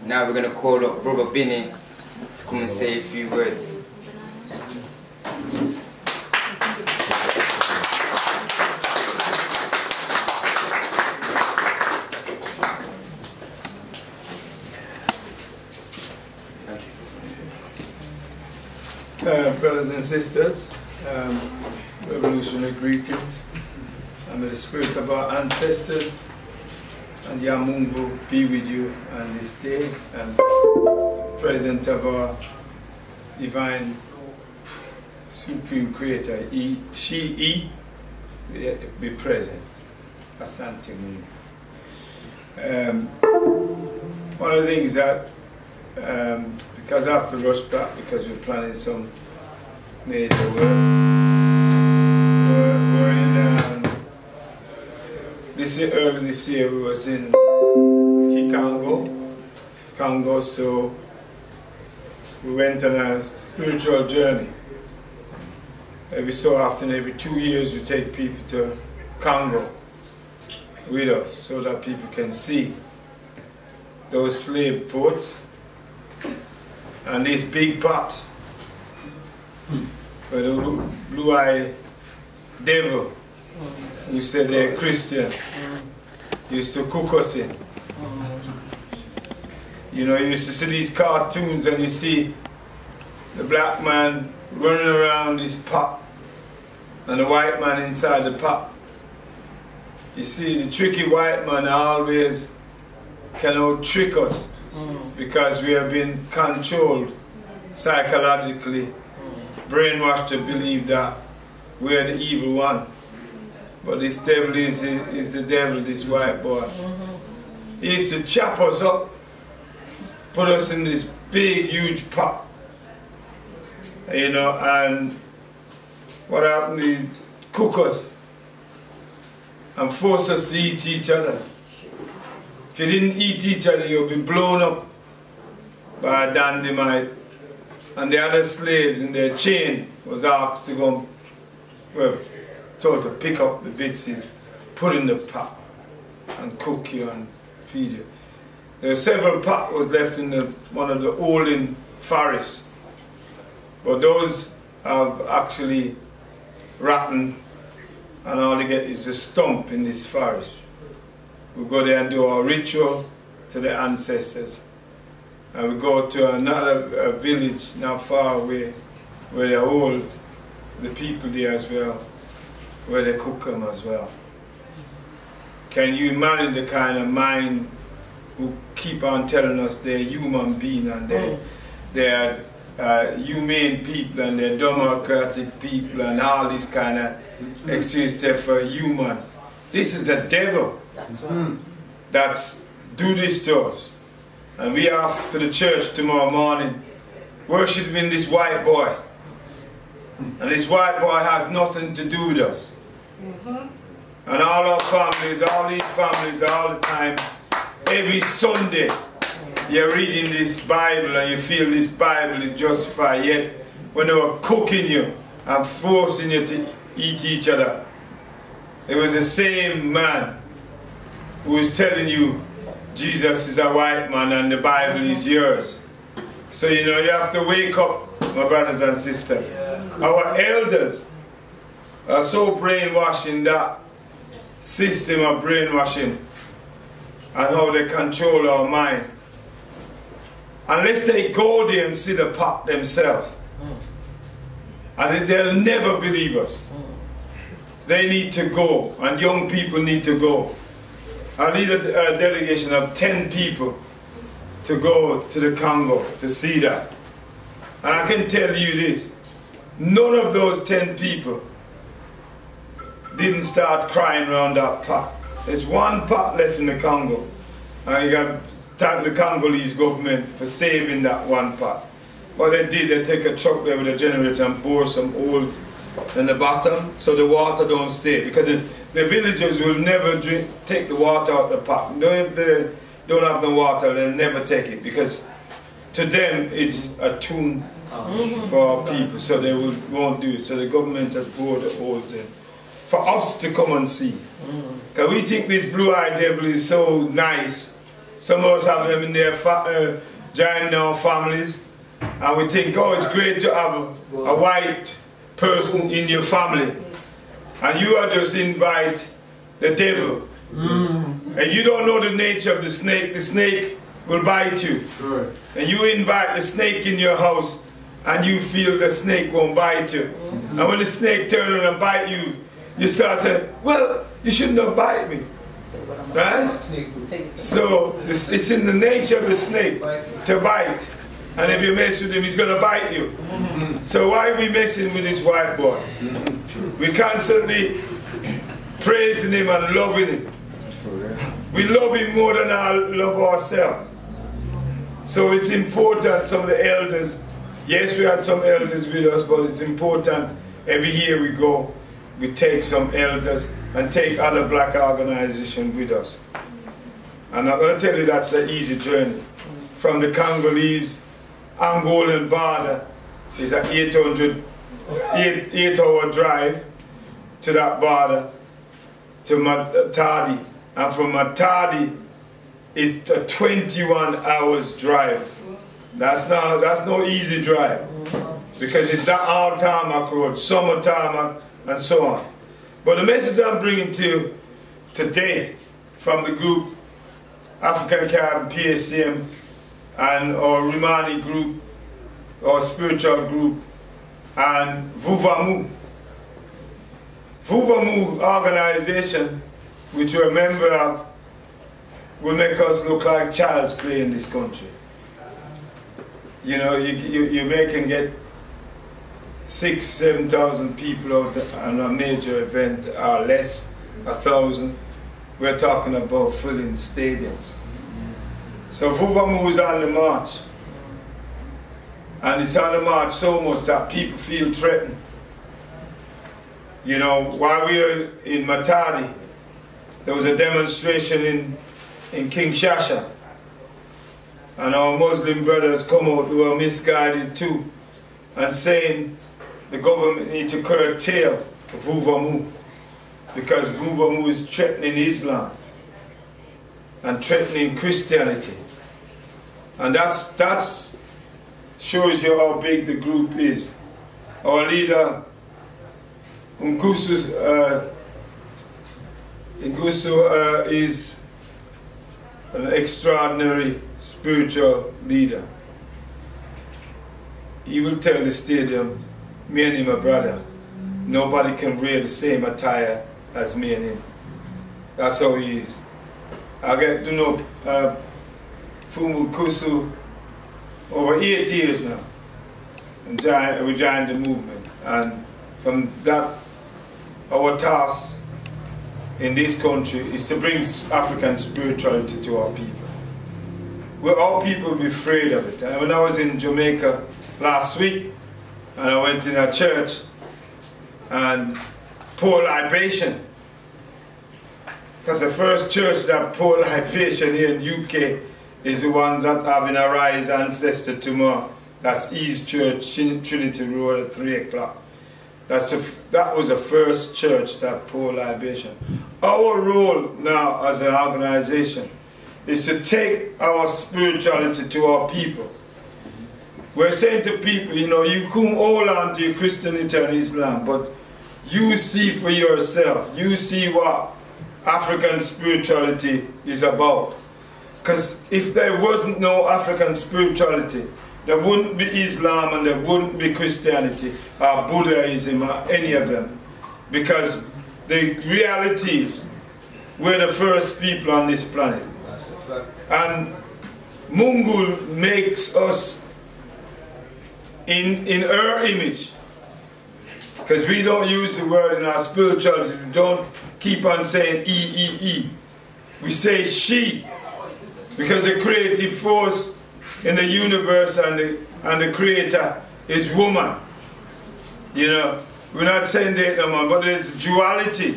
Now we're going to call up Brother BINI to come and say a few words. Brothers and sisters, revolutionary greetings, and may the spirit of our ancestors and Yamungu be with you on this day, and present of our divine supreme creator, she be present. Asante Mungu. One of the things that because I have to rush back because we're planning some major work. We're in early this year we was in Congo, so we went on a spiritual journey. Every so often, every 2 years, we take people to Congo with us so that people can see those slave ports. And this big pot where the blue-eyed devil, who said they're Christian, used to cook us in. You know, you used to see these cartoons and you see the black man running around this pot and the white man inside the pot. You see, the tricky white man always can trick us. Because we have been controlled psychologically, brainwashed to believe that we are the evil one. But this devil is the devil, this white boy. He used to chop us up, put us in this big, huge pot. You know, and what happened is cook us and force us to eat each other. If you didn't eat each other, you'll be blown up by a dynamite. And the other slaves in their chain was asked to go, well, told to pick up the bits, put in the pot, and cook you and feed you. There were several pots was left in one of the olden forests. But those have actually rotten, and all they get is a stump in this forest. We go there and do our ritual to the ancestors. And we go to another village not far away where they hold the people there as well, where they cook them as well. Can you imagine the kind of mind who keep on telling us they're human beings and they're humane people and they're democratic people and all this kind of excuse there for human. This is the devil. That's right. That's do this to us. And we are off to the church tomorrow morning worshiping this white boy. And this white boy has nothing to do with us. And all our families, all these families, all the time, every Sunday, you're reading this Bible and you feel this Bible is justified. Yet when they were cooking you and forcing you to eat each other, it was the same man who is telling you Jesus is a white man and the Bible is yours. So you know you have to wake up, my brothers and sisters. Our elders are so brainwashed in that system of brainwashing and how they control our mind. Unless they go there and see the pot themselves, and they'll never believe us. They need to go, and young people need to go. I lead a delegation of 10 people to go to the Congo to see that. And I can tell you this, none of those 10 people didn't start crying around that pot. There's one pot left in the Congo, and you got to thank the Congolese government for saving that one pot. What they did, they take a truck there with a generator and bore some holes in the bottom so the water don't stay, because the villagers will never take the water out of the pot. If they don't have the water, they'll never take it, because to them it's a tune for our people, so they won't do it. So the government has bored the holes in for us to come and see. Because we think this blue-eyed devil is so nice Some of us have them in their giant now families, and we think, oh, it's great to have a white person in your family, and you are just invite the devil, and you don't know the nature of the snake will bite you, and you invite the snake in your house, and you feel the snake won't bite you, and when the snake turns around and bite you, you start saying, well, you shouldn't have bite me. Right? So it's in the nature of the snake to bite, and if you mess with him, he's going to bite you. So why are we messing with this white boy? We constantly praising him and loving him. We love him more than I love ourselves. So it's important. Some of the elders, yes, we had some elders with us, but it's important every year we go, we take some elders and take other black organizations with us. And I'm going to tell you that's the easy journey. From the Congolese, Angolan border is an 8-hour drive to that border, to Matadi. And from Matadi, it's a 21 hours drive. That's no easy drive, because it's not all tarmac road, summer tarmac, and so on. But the message I'm bringing to you today from the group African Caribbean PSCM and our Rimani group, our spiritual group, and Vuvamu. Vuvamu organization, which we're a member of, will make us look like child's play in this country. You know, you can get 6,000 to 7,000 people out on a major event, or less, 1,000. We're talking about filling stadiums. So Vuvamu is on the march. And it's on the march so much that people feel threatened. You know, while we were in Matadi, there was a demonstration in Kinshasa. And our Muslim brothers come out who are misguided too, and saying the government needs to curtail Vuvamu, because Vuvamu is threatening Islam and threatening Christianity. And that's shows you how big the group is. Our leader, Ngusu, is an extraordinary spiritual leader. He will tell the stadium, me and him are brother. Nobody can wear the same attire as me and him. That's how he is. I get to know Fumu Kusu over 8 years now. And we joined the movement. And from that, our task in this country is to bring African spirituality to our people. Well, our people will be afraid of it. And when I was in Jamaica last week, and I went in a church and poured libation, because the first church that poured libation here in UK is the one that having a rise ancestor tomorrow. That's East Church, Trinity Road at 3 o'clock. That was the first church that poured libation. Our role now as an organization is to take our spirituality to our people. We're saying to people, you know, you can hold on to your Christianity and Islam, but you see for yourself, you see what African spirituality is about. Because if there wasn't no African spirituality, there wouldn't be Islam and there wouldn't be Christianity or Buddhism or any of them. Because the reality is, we're the first people on this planet. And Mungul makes us in her image. Because we don't use the word in our spirituality. We don't keep on saying E. We say she. Because the creative force in the universe and the creator is woman. You know, we're not saying that no more, but it's duality.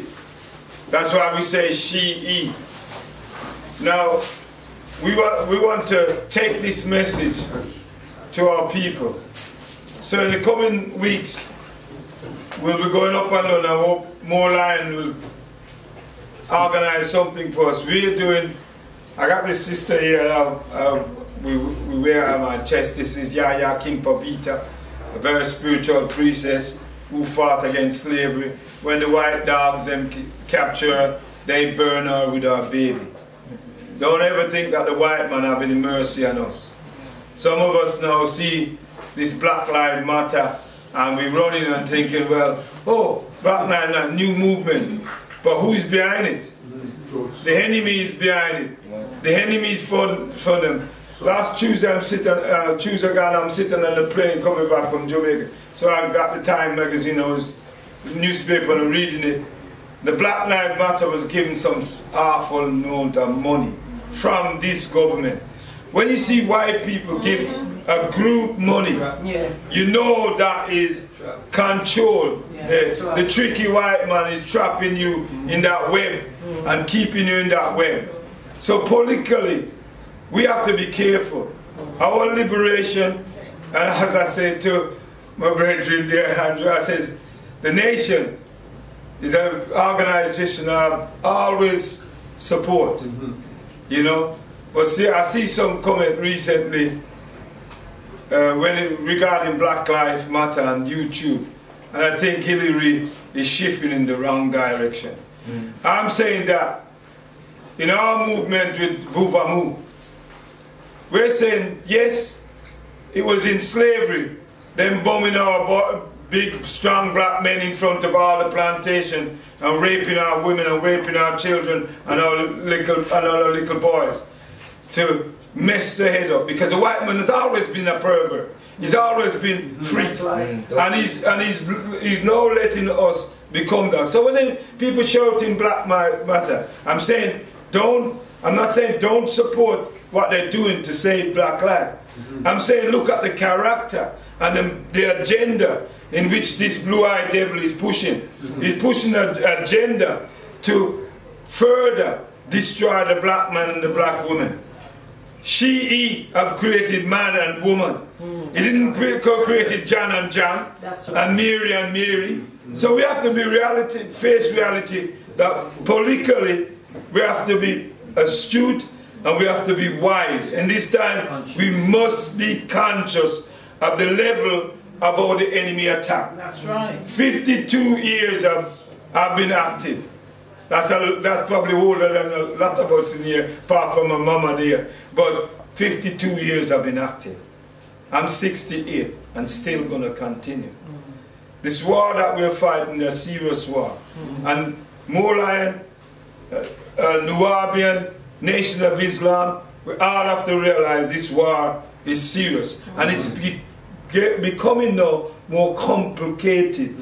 That's why we say she. Now, we want to take this message to our people. So in the coming weeks, we'll be going up and down. I hope Moor Lionz will organize something for us. We're doing I got this sister here, we wear on my chest. This is Yaya King Pavita, a very spiritual priestess who fought against slavery. When the white dogs them capture her, they burn her with her baby. Don't ever think that the white man have any mercy on us. Some of us now see this Black Lives Matter and we're running and thinking, well, oh, Black Lives Matter, new movement. But who's behind it? The enemy is behind it. The enemy is for them. Last Tuesday, I'm sitting on the plane coming back from Jamaica. So I got the Time magazine, I was newspaper and reading it. The Black Lives Matter was given some awful amount of money from this government. When you see white people give a group money, you know that is control. The tricky white man is trapping you in that web and keeping you in that web. So politically, we have to be careful. Our liberation, and as I say to my brethren there, Andrew, I says, the nation is an organization I always support, you know. But see, I see some comment recently regarding Black Lives Matter on YouTube, and I think Hillary is shifting in the wrong direction. I'm saying that in our movement with Vuvamu, we're saying, yes, it was in slavery, them bombing our big, strong black men in front of all the plantation and raping our women and raping our children and our little boys to mess their head up, because the white man has always been a pervert. He's always been free, and he's now letting us become that. So when people shouting Black Matter, I'm saying I'm not saying don't support what they're doing to save black life. I'm saying look at the character and the agenda in which this blue-eyed devil is pushing. He's pushing an agenda to further destroy the black man and the black woman. He have created man and woman. He didn't create John and John, and Mary and Mary. So we have to face reality that politically we have to be astute and we have to be wise. And this time we must be conscious of the level of how the enemy attack. That's right. 52 years I've been active. That's probably older than a lot of us in here, apart from my mama there. But 52 years I've been active. I'm 68 and still going to continue. This war that we're fighting is a serious war. And Moor Lionz, Nubian, Nation of Islam, we all have to realize this war is serious. And it's becoming now more complicated.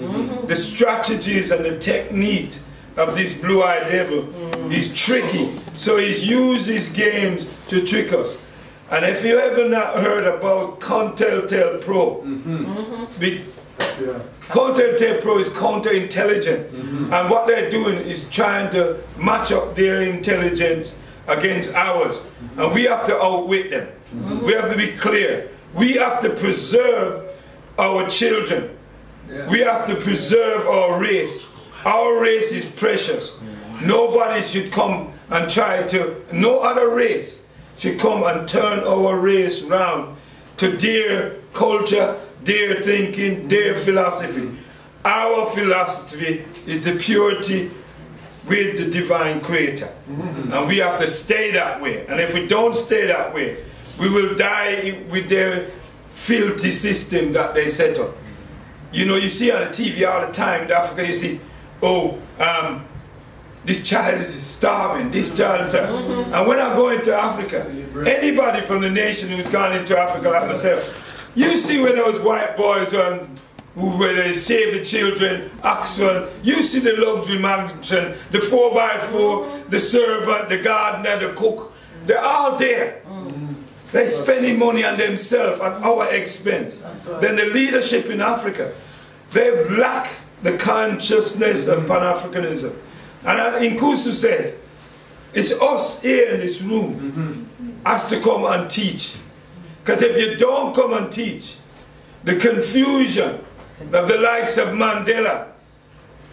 The strategies and the technique of this blue-eyed devil is tricky. So he's used his games to trick us. And if you ever not heard about Countertel Pro, Countertel Pro is counterintelligence. And what they're doing is trying to match up their intelligence against ours. And we have to outwit them. We have to be clear. We have to preserve our children. We have to preserve our race. Our race is precious. Nobody should come and try to, no other race should come and turn our race round to their culture, their thinking, their philosophy. Our philosophy is the purity with the divine creator. And we have to stay that way. And if we don't stay that way, we will die with their filthy system that they set up. You know, you see on the TV all the time in Africa, you see, oh, this child is starving, this child is starving. And when I go into Africa, anybody from the nation who's gone into Africa like myself, you see when those white boys where they save the children, Oxford, you see the luxury mansion, the 4x4, the servant, the gardener, the cook, they're all there. They're spending money on themselves at our expense. Then the leadership in Africa, they lack the consciousness of Pan-Africanism. And Nkusu says, it's us here in this room has to come and teach. Because if you don't come and teach, the confusion of the likes of Mandela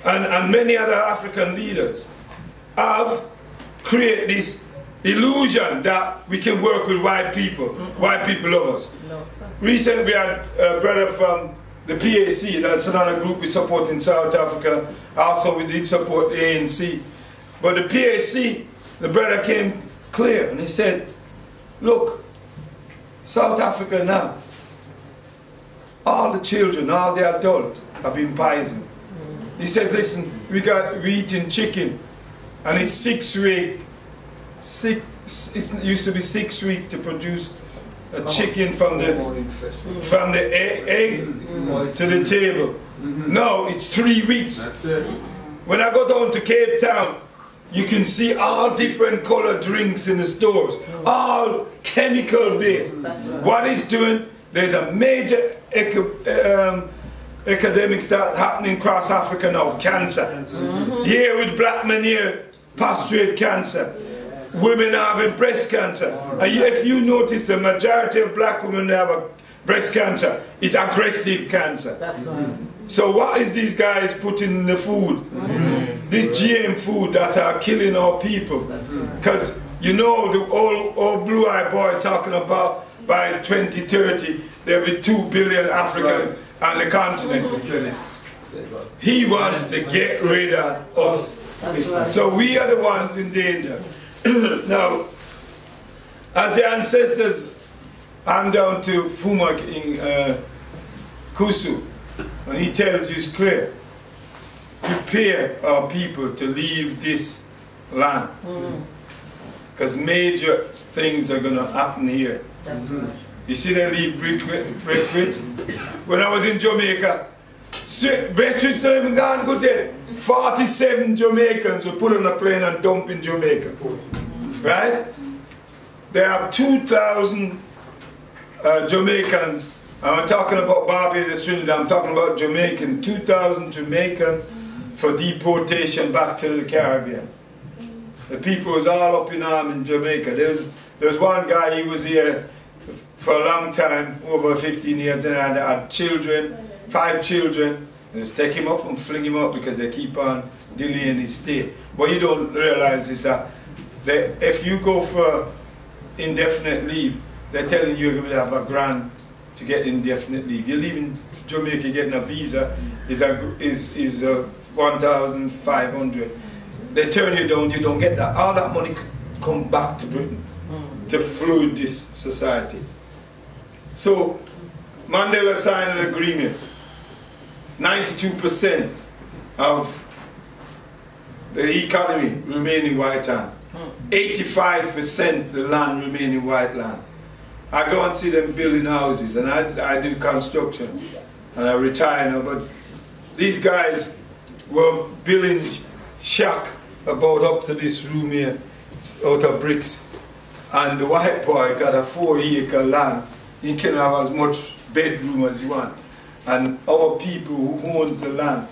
and many other African leaders have created this illusion that we can work with white people. White people love us. No, sir. Recently we had a brother from the PAC, that's another group we support in South Africa. Also we did support the ANC. But the PAC, the brother came clear and he said, look, South Africa now, all the children, all the adults have been poisoned. He said, listen, we eating chicken and it's 6 weeks. It used to be 6 weeks to produce a chicken from the egg to the table. No, it's 3 weeks. That's it. When I go down to Cape Town, you can see all different colored drinks in the stores, all chemical based. What it's doing, there's a major epidemic that's happening across Africa now, cancer. Here with black men here, prostate cancer. Women are having breast cancer. And if you notice, the majority of black women that have breast cancer is aggressive cancer. That's right. So what is these guys putting in the food? This GM food that are killing our people. Because you know the old blue-eyed boy talking about by 2030 there'll be 2 billion Africans on the continent. He wants to get rid of us. Right. So we are the ones in danger. Now, as the ancestors hand down to Fuma in Kusu, and he tells you it's clear, prepare our people to leave this land. Because major things are going to happen here. That's right. You see they leave Breckwith? When I was in Jamaica, Breckwith's not even gone good yet. 47 Jamaicans were put on a plane and dumped in Jamaica. Right? There are 2,000 Jamaicans. I'm talking about Barbados, Trinidad, I'm talking about Jamaicans. 2,000 Jamaicans for deportation back to the Caribbean. The people was all up in arms in Jamaica. There was one guy, he was here for a long time, over 15 years, and had children, 5 children. And just take him up and fling him up because they keep on delaying his stay. What you don't realize is that if you go for indefinite leave, they're telling you you're going to have a grant to get indefinite leave. You're leaving Jamaica, getting a visa is 1,500. They turn you down, you don't get that. All that money come back to Britain to fluid this society. So Mandela signed an agreement. 92% of the economy remain in white land. 85% the land remain in white land. I go and see them building houses, and I do construction, and I retire now, but these guys were building shack about up to this room here, out of bricks, and the white boy got a 4-acre land. He can have as much bedroom as you want. And our people who owns the land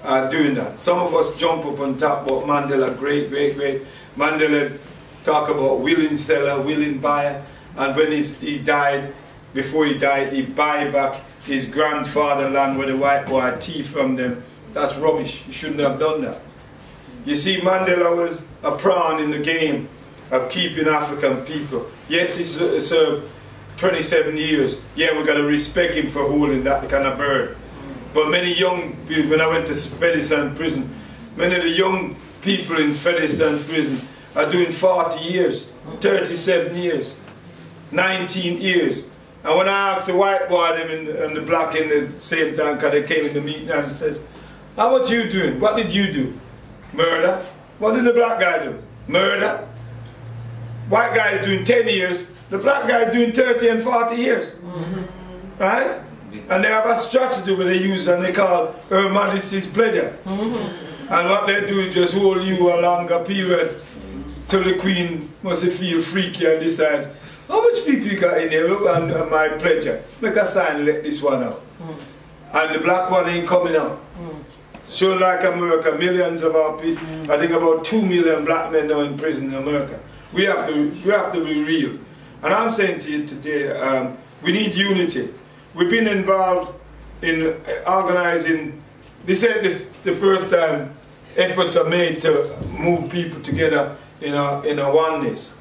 are doing that. Some of us jump up and talk about Mandela, great. Mandela talk about willing seller, willing buyer. And when he died, before he died, he buy back his grandfather land where the white boy had thief from them. That's rubbish. He shouldn't have done that. You see, Mandela was a pawn in the game of keeping African people. Yes, he served 27 years. Yeah, we got to respect him for holding that kind of bird. But many young people, when I went to Featherstone prison, many of the young people in Featherstone prison are doing 40 years, 37 years, 19 years. And when I asked the white boy and the black in the same time, because they came in the meeting, and he says, how what you doing? What did you do? Murder. What did the black guy do? Murder. White guy is doing 10 years. The black guy is doing 30 and 40 years. Right? And they have a strategy where they use and they call Her Majesty's Pleasure. And what they do is just hold you a longer period till the Queen must feel freaky and decide, how much people you got in here and my pleasure? Make a sign and let this one out. And the black one ain't coming out. So like America, millions of our people, I think about 2 million black men now in prison in America. We have to be real. And I'm saying to you today, we need unity. We've been involved in organizing, this ain't the first time efforts are made to move people together in a oneness.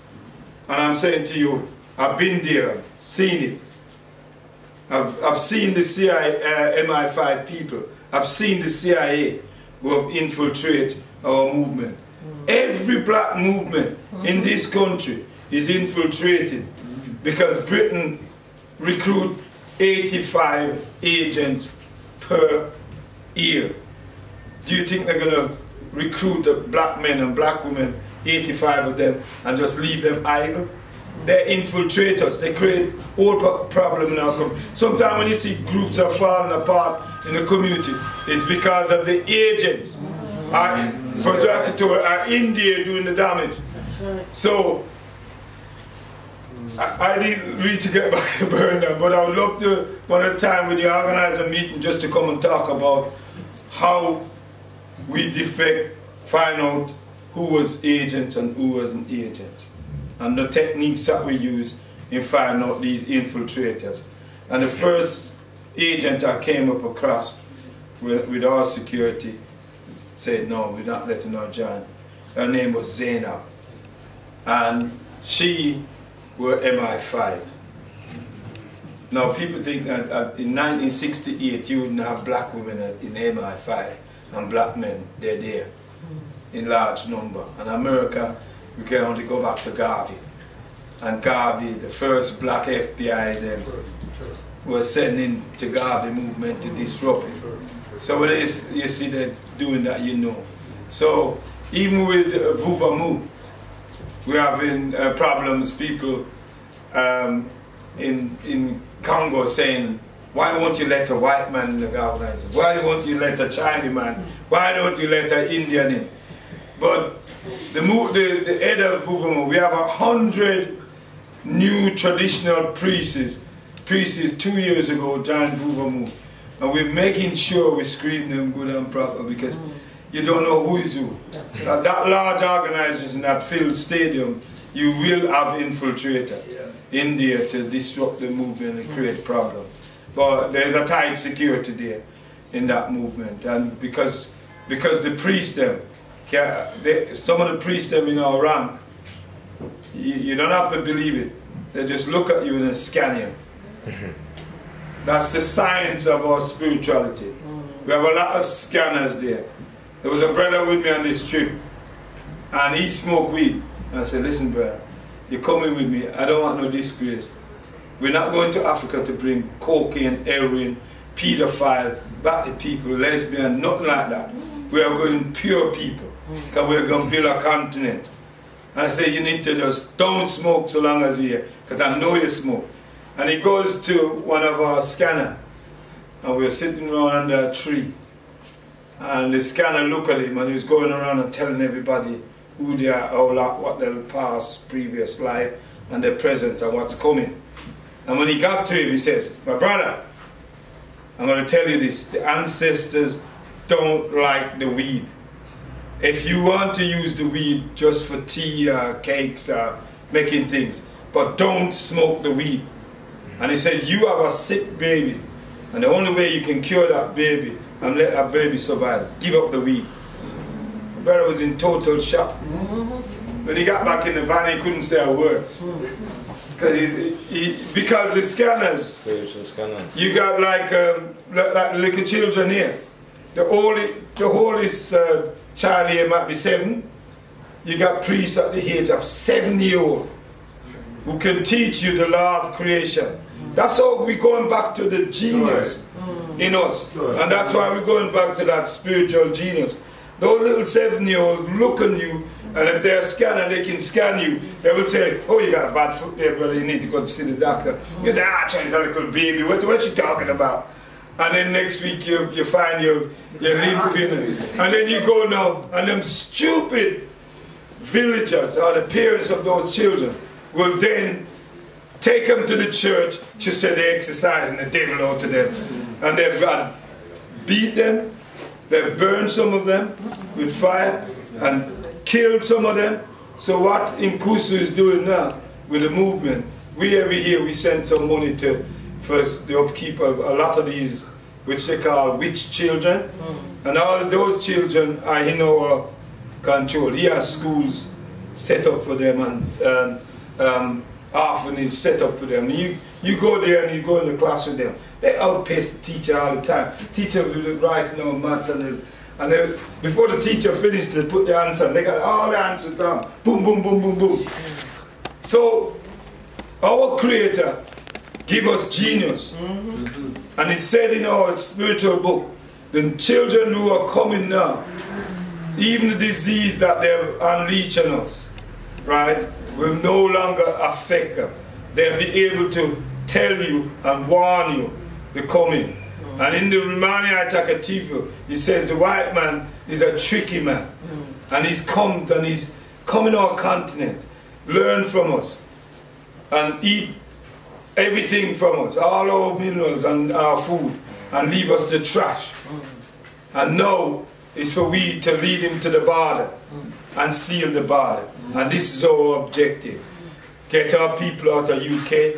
And I'm saying to you, I've been there, seen it. I've seen the CIA, MI5 people. I've seen the CIA who have infiltrated our movement. Every black movement in this country is infiltrated because Britain recruit 85 agents per year. Do you think they're going to recruit black men and black women, 85 of them, and just leave them idle? They're infiltrators. They create all problem in our community. Sometimes when you see groups are falling apart in the community, it's because of the agents are in there doing the damage. That's right. So I didn't really to get back to Bernard, but I would love to one at a time when you organize a meeting just to come and talk about how we defect, find out who was agent and who wasn't agent, and the techniques that we use in finding out these infiltrators. And the first agent I came up across with our security said, no, we're not letting her join. Her name was Zainab, and she were MI5. Now people think that in 1968 you wouldn't have black women in MI5 and black men, they're there in large number. And America, we can only go back to Garvey. And Garvey, the first black FBI then, was sending to Garvey movement to disrupt it. So when you see that doing that, you know. So even with Vuvamu, we're having problems, people in Congo saying, why won't you let a white man in the organization? Why won't you let a Chinese man? Why don't you let an Indian in? But the head of Vuvamu, we have 100 new traditional priests 2 years ago joined Vuvamu. And we're making sure we screen them good and proper because you don't know who is who. Right. That large organization, that filled stadium, you will have infiltrator in there to disrupt the movement and create problems. But there's a tight security there in that movement, and because the priests them, some of the priests them in our rank, you don't have to believe it. They just look at you and scan you. That's the science of our spirituality. We have a lot of scanners there. There was a brother with me on this trip, and he smoked weed. And I said, listen brother, you're coming with me, I don't want no disgrace. We're not going to Africa to bring cocaine, heroin, pedophile, batty people, lesbian, nothing like that. We are going pure people, because we're going to build a continent. And I say, you need to just don't smoke so long as you're here, because I know you smoke. And he goes to one of our scanners, and we're sitting around under a tree. And the scanner looked at him, and he was going around and telling everybody who they are, what their past, previous life, and their present, and what's coming. And when he got to him, he says, my brother, I'm going to tell you this, the ancestors don't like the weed. If you want to use the weed just for tea, cakes, making things, but don't smoke the weed. And he said, you have a sick baby, and the only way you can cure that baby and let that baby survive, give up the weed. My brother was in total shock. When he got back in the van, he couldn't say a word. Because the scanners, you got like little children here. The oldest child here might be 7. You got priests at the age of 7-year-old who can teach you the law of creation. That's how we're going back to the genius in us. And that's why we're going back to that spiritual genius. Those little 7-year-olds look on you, and if they're a scanner, they can scan you. They will say, oh, you got a bad foot there, brother, you need to go to see the doctor. You say, she's a little baby, what's she talking about? And then next week you find you're limping. And then you go now, and them stupid villagers or the parents of those children will then take them to the church to say they're exercising the devil out to them. And they've got beat them, they've burned some of them with fire, and killed some of them. So what Nkusu is doing now with the movement, every year we send some money for the upkeep of a lot of these, which they call witch children. And all those children are in our control. He has schools set up for them and orphanage set up for them. You go there and you go in the class with them. They outpace the teacher all the time. Teacher will be writing down maths and before the teacher finished, they put the answer. They got all the answers down. Boom, boom, boom, boom, boom. So our Creator give us genius. And it said in our spiritual book, the children who are coming now, even the disease that they're unleashing us, right, will no longer affect them. They'll be able to tell you and warn you the coming. And in the Romania Takatifu, he says the white man is a tricky man. And he's come in our continent, learn from us, and eat everything from us, all our minerals and our food, and leave us the trash. And now it's for we to lead him to the border and seal the border. And this is our objective. Get our people out of UK,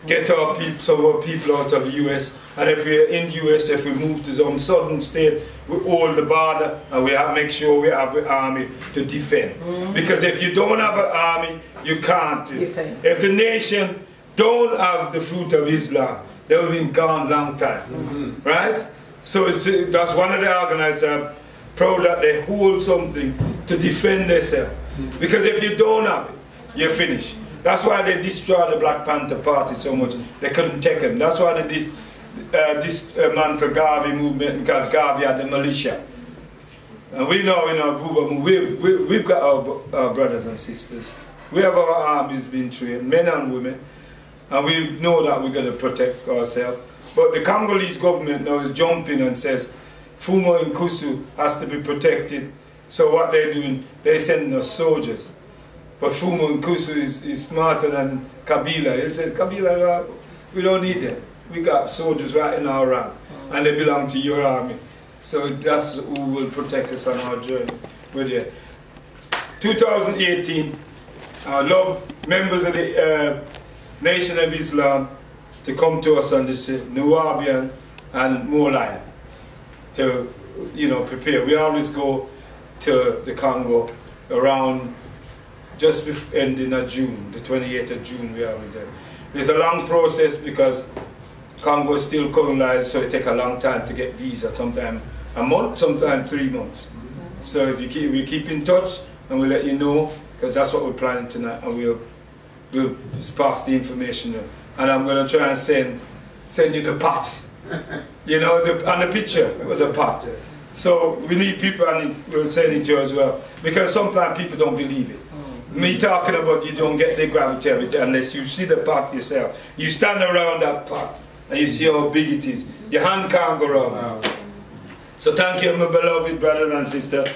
get some of our people out of the US, and if we're in the US, if we move to some southern state, we hold the border and we have make sure we have an army to defend. Because if you don't have an army, you can't defend. If the nation don't have the fruit of Islam, they will be gone long time. Right? So that's one of the organizers are proud that they hold something to defend themselves. Because if you don't have it, you're finished. That's why they destroyed the Black Panther Party so much. They couldn't take him. That's why they did dismantle Garvey movement, because Garvey had the militia. And we know in our movement, we've got our brothers and sisters. We have our armies being trained, men and women. And we know that we're going to protect ourselves. But the Congolese government now is jumping and says, Fumo and Kusu has to be protected. So what they're doing, they're sending us soldiers. But Fumo and Kusu is smarter than Kabila. He says, Kabila, we don't need them. We got soldiers right in our rank. And they belong to your army. So that's who will protect us on our journey. We're there. 2018, I love members of the Nation of Islam to come to us on this Nubian and Moor Lionz to, prepare. We always go to the Congo around just ending of June, the 28th of June we always there. It's a long process because Congo is still colonized, so it takes a long time to get visa, sometimes a month, sometimes 3 months. So if we keep in touch and we'll let you know, because that's what we're planning tonight, and we'll pass the information. And I'm going to try and send you the pot, and the picture with the pot. So we need people, and we'll send it to you as well, because sometimes people don't believe it. Me talking about you don't get the gravity of it unless you see the pot yourself. You stand around that pot and you see how big it is. Your hand can't go around. So thank you, my beloved brothers and sisters.